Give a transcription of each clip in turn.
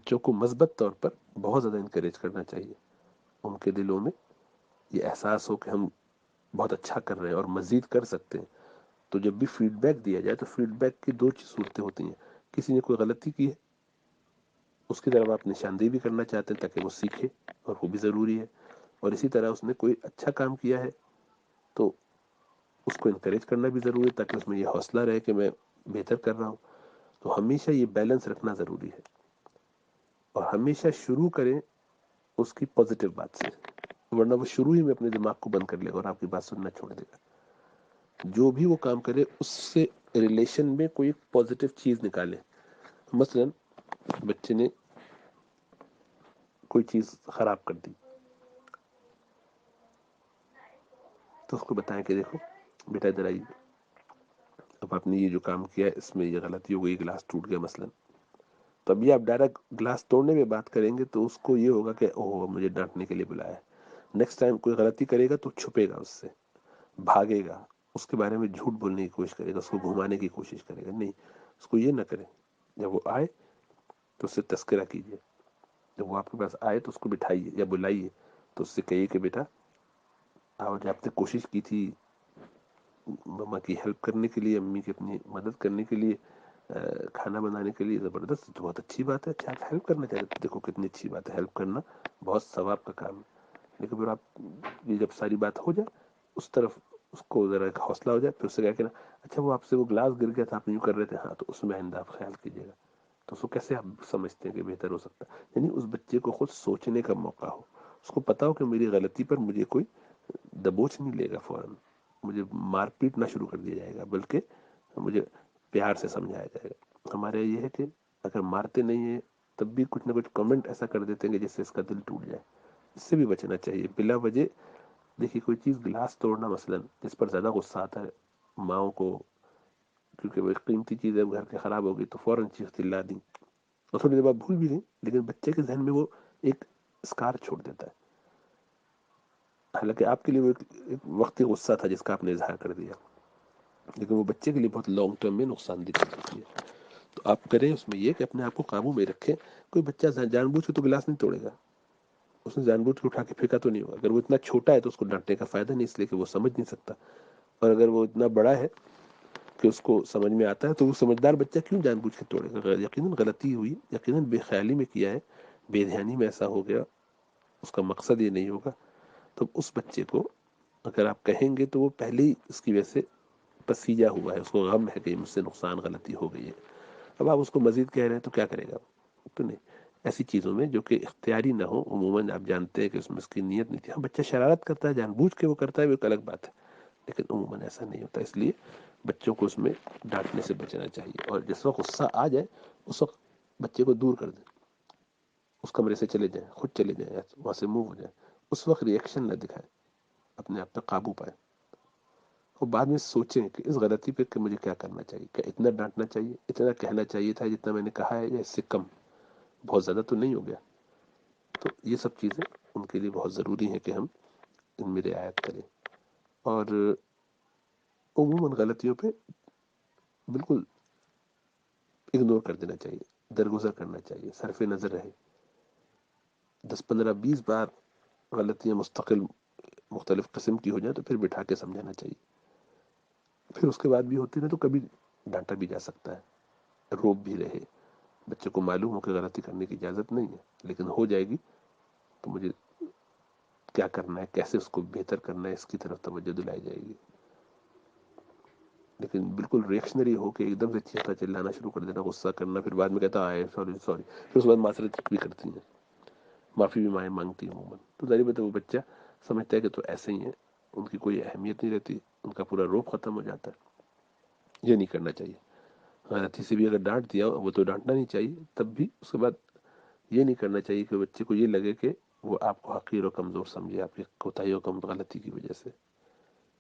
بچوں کو مثبت طور پر بہت زیادہ انکریج کرنا چاہیے. ان کے دلوں میں یہ احساس ہو کہ ہم بہت اچھا کر رہے ہیں اور مزید کر سکتے ہیں. تو جب بھی فیڈ بیک دیا جائے تو فیڈ بیک کی دو صورتیں ہوتی ہیں. کسی نے کوئی غلطی کی ہے، اس کی طرف آپ نشاندہی بھی کرنا چاہتے ہیں تاکہ وہ سیکھے، اور وہ بھی ضروری ہے. اور اسی طرح اس نے کوئی اچھا کام کیا ہے تو اس کو انکریج کرنا بھی ضروری ہے تاکہ اس میں یہ حوصلہ رہے کہ میں بہتر کر رہا ہوں. تو ہمیشہ یہ بیلنس رکھنا ضروری ہے، اور ہمیشہ شروع کریں اس کی پازیٹیو بات سے، ورنہ وہ شروع ہی میں اپنے دماغ کو بند کر لے گا اور آپ کی بات سننا چھوڑ دے گا. جو بھی وہ کام کرے اس سے ریلیشن میں کوئی پازیٹیو چیز نکالے. مثلا بچے نے کوئی چیز خراب کر دی تو اس کو بتائیں کہ دیکھو بیٹا ادھر آئیے، اب آپ نے یہ جو کام کیا ہے اس میں یہ غلطی ہو گئی، گلاس ٹوٹ گیا مثلا. تو ابھی آپ ڈائریکٹ گلاس توڑنے میں بات کریں گے تو اس کو یہ ہوگا کہ اوہ مجھے ڈانٹنے کے لیے بلایا ہے. نیکسٹ ٹائم کوئی غلطی کرے گا تو چھپے گا، اس سے بھاگے گا، اس کے بارے میں جھوٹ بولنے کی کوشش کرے گا، اس کو گھمانے کی کوشش کرے گا. نہیں، اس کو یہ نہ کرے. جب وہ آئے تو اس سے تذکرہ کیجیے. جب وہ آپ کے پاس آئے تو اس کو بٹھائیے یا بلائیے، تو اس سے کہیے کہ بیٹا آج آپ نے کوشش کی تھی مما کی ہیلپ کرنے کے لیے، امی کی اپنی مدد کرنے کے لیے، کھانا بنانے کے لیے. زبردست، تو بہت اچھی بات ہے. اچھا آپ ہیلپ کرنا چاہتے ہیں، دیکھو کتنی اچھی بات ہے، ہیلپ کرنا بہت ثواب کا کام ہے. لیکن پھر آپ یہ جب ساری بات ہو جائے اس طرف اس کو ذرا ایک حوصلہ ہو جائے، پھر اس سے کیا کہنا اچھا وہ آپ سے وہ گلاس گر گیا تھا آپ یوں کر رہے تھے، ہاں تو اس میں آئندہ آپ خیال کیجیے گا. تو اس کو کیسے آپ سمجھتے ہیں کہ بہتر ہو سکتا ہے. یعنی اس بچے کو خود سوچنے کا موقع ہو، اس کو پتا ہو کہ میری غلطی پر مجھے کوئی دبوچ نہیں لے گا، فوراً مجھے مار پیٹ نہ شروع کر دیا جائے گا، بلکہ مجھے پیار سے سمجھایا جائے گا. ہمارے یہ ہے کہ اگر مارتے نہیں ہیں تب بھی کچھ نہ کچھ کمنٹ ایسا کر دیتے ہیں کہ جس سے اس کا دل ٹوٹ جائے. اس سے بھی بچنا چاہیے بلا وجہ. دیکھیے کوئی چیز گلاس توڑنا مثلا جس پر زیادہ غصہ آتا ہے ماؤں کو، کیونکہ وہ ایک قیمتی چیز ہے گھر کے خراب ہو گئی تو فوراً چیخ چلا دی اور تھوڑی دیر بعد بھول بھی گئی، لیکن بچے کے ذہن میں وہ ایک اسکار چھوڑ دیتا ہے. حالانکہ آپ کے لیے وہ ایک وقتی غصہ تھا جس کا آپ نے اظہار کر دیا، لیکن وہ بچے کے لیے بہت لانگ ٹرم میں نقصان دہ چیز ہوتی ہے. تو آپ کریں اس میں یہ کہ اپنے آپ کو قابو میں رکھیں. کوئی بچہ جان بوجھ کے تو گلاس نہیں توڑے گا، اس نے جان بوجھ کے اٹھا کے پھینکا تو نہیں ہوگا. اگر وہ اتنا چھوٹا ہے تو اس کو ڈانٹنے کا فائدہ نہیں، اس لیے کہ وہ سمجھ نہیں سکتا. اور اگر وہ اتنا بڑا ہے کہ اس کو سمجھ میں آتا ہے تو وہ سمجھدار بچہ کیوں جان بوجھ کے توڑے گا. یقیناً غلطی ہوئی، یقیناً بے خیالی میں کیا ہے، بے دھیانی میں ایسا ہو گیا، اس کا مقصد یہ نہیں ہوگا. تو اس بچے کو اگر آپ کہیں گے تو وہ پہلے ہی اس کی وجہ سے پسیجا ہوا ہے، اس کو غم ہے کہ مجھ سے نقصان غلطی ہو گئی ہے. اب آپ اس کو مزید کہہ رہے ہیں تو کیا کرے گا. تو نہیں، ایسی چیزوں میں جو کہ اختیاری نہ ہو، عموماً آپ جانتے ہیں کہ اس میں اس کی نیت نہیں تھی. ہاں بچہ شرارت کرتا ہے، جان بوجھ کے وہ کرتا ہے، وہ ایک الگ بات ہے، لیکن عموماً ایسا نہیں ہوتا. اس لیے بچوں کو اس میں ڈانٹنے سے بچنا چاہیے. اور جس وقت غصہ آ جائے اس وقت بچے کو دور کر دیں، اس کمرے سے چلے جائیں، خود چلے جائیں، وہاں سے موو ہو جائیں. اس وقت ری ایکشن نہ دکھائیں، اپنے آپ پہ قابو پائیں، اور بعد میں سوچیں کہ اس غلطی پہ کہ مجھے کیا کرنا چاہیے. کیا اتنا ڈانٹنا چاہیے، اتنا کہنا چاہیے تھا جتنا میں نے کہا ہے، یا اس سے کم، بہت زیادہ تو نہیں ہو گیا. تو یہ سب چیزیں ان کے لیے بہت ضروری ہیں کہ ہم ان میں رعایت کریں. اور عموماً غلطیوں پہ بالکل اگنور کر دینا چاہیے، درگزر کرنا چاہیے، صرف نظر رہے. 10 15 20 بار غلطیاں مستقل مختلف قسم کی ہو جائیں تو پھر بٹھا کے سمجھانا چاہیے. پھر اس کے بعد بھی ہوتی رہے تو کبھی ڈانٹا بھی جا سکتا ہے، روپ بھی رہے. بچے کو معلوم ہو کہ غلطی کرنے کی اجازت نہیں ہے لیکن ہو جائے گی تو مجھے کیا کرنا ہے، کیسے اس کو بہتر کرنا ہے، اس کی طرف توجہ دلائی جائے گی. لیکن بالکل ریئیکشنری ہو کے ایک دم سے چیخنا چلانا شروع کر دینا، غصہ کرنا، پھر بعد میں کہتا ہے سوری سوری، پھر اس کے بعد معذرت بھی کرتی ہیں، معافی بھی مائیں مانگتی ہیں عموماً. تو ظاہر بات ہے وہ بچہ سمجھتا ہے کہ تو ایسے ہی ہیں، ان کی کوئی اہمیت نہیں رہتی، ان کا پورا روپ ختم ہو جاتا ہے. یہ نہیں کرنا چاہیے. غلطی سے بھی اگر ڈانٹ دیا وہ تو ڈانٹنا نہیں چاہیے، تب بھی اس کے بعد یہ نہیں کرنا چاہیے کہ بچے کو یہ لگے کہ وہ آپ کو حقیر و کمزور سمجھے آپ کی کوتاہی و غلطی کی وجہ سے.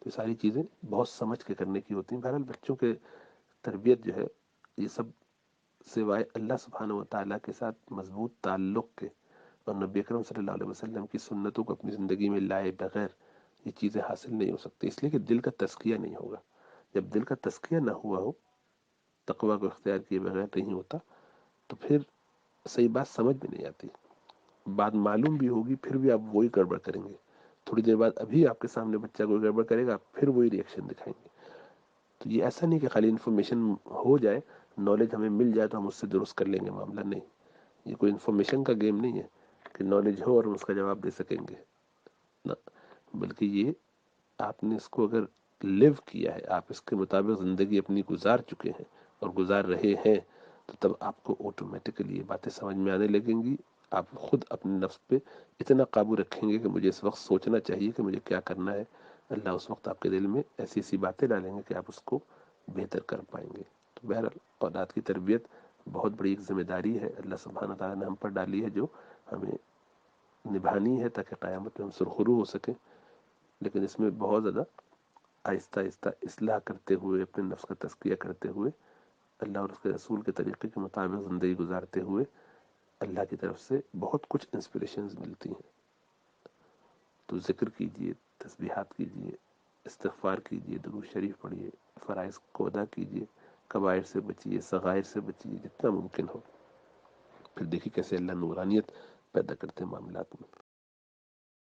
تو یہ ساری چیزیں بہت سمجھ کے کرنے کی ہوتی ہیں. بہرحال بچوں کے تربیت جو ہے یہ سب سوائے اللہ سبحانہ و تعالیٰ کے ساتھ مضبوط تعلق کے اور نبی اکرم صلی اللہ علیہ وسلم کی سنتوں کو اپنی زندگی میں لائے بغیر یہ چیزیں حاصل نہیں ہو سکتی. اس لیے کہ دل کا تزکیہ نہیں ہوگا. جب دل کا تزکیہ نہ ہوا ہو، تقویٰ کو اختیار کیے بغیر نہیں ہوتا، تو پھر صحیح بات سمجھ میں نہیں آتی، بات معلوم بھی ہوگی پھر بھی آپ وہی گڑبڑ کریں گے، تھوڑی دیر بعد ابھی آپ کے سامنے بچہ کوئی گڑبڑ کرے گا پھر وہی ریئیکشن دکھائیں گے۔ تو یہ ایسا نہیں کہ خالی انفارمیشن ہو جائے، نالج ہمیں مل جائے تو ہم اس سے درست کر لیں گے معاملہ، نہیں، یہ کوئی انفارمیشن کا گیم نہیں ہے کہ نالج ہو اور ہم اس کا جواب دے سکیں گے، نہ، بلکہ یہ آپ نے اس کو اگر لیو کیا ہے، آپ اس کے مطابق زندگی اپنی گزار چکے ہیں اور گزار رہے ہیں، تو تب آپ کو آٹومیٹکلی یہ باتیں سمجھ میں آنے لگیں گی، آپ خود اپنے نفس پہ اتنا قابو رکھیں گے کہ مجھے اس وقت سوچنا چاہیے کہ مجھے کیا کرنا ہے، اللہ اس وقت آپ کے دل میں ایسی ایسی باتیں ڈالیں گے کہ آپ اس کو بہتر کر پائیں گے۔ تو بہرحال اولاد کی تربیت بہت بڑی ایک ذمہ داری ہے اللہ سبحانہ تعالیٰ نے ہم پر ڈالی ہے، جو ہمیں نبھانی ہے تاکہ قیامت میں ہم سرخرو ہو سکیں، لیکن اس میں بہت زیادہ آہستہ آہستہ اصلاح کرتے ہوئے، اپنے نفس کا تزکیہ کرتے ہوئے، اللہ اور اس کے رسول کے طریقے کے مطابق زندگی گزارتے ہوئے اللہ کی طرف سے بہت کچھ انسپریشنز ملتی ہیں۔ تو ذکر کیجئے، تسبیحات کیجئے، استغفار کیجئے، درود شریف پڑھیے، فرائض کو ادا کیجئے، کبائر سے بچیے، صغائر سے بچیے جتنا ممکن ہو، پھر دیکھیے کیسے اللہ نورانیت پیدا کرتے ہیں معاملات میں۔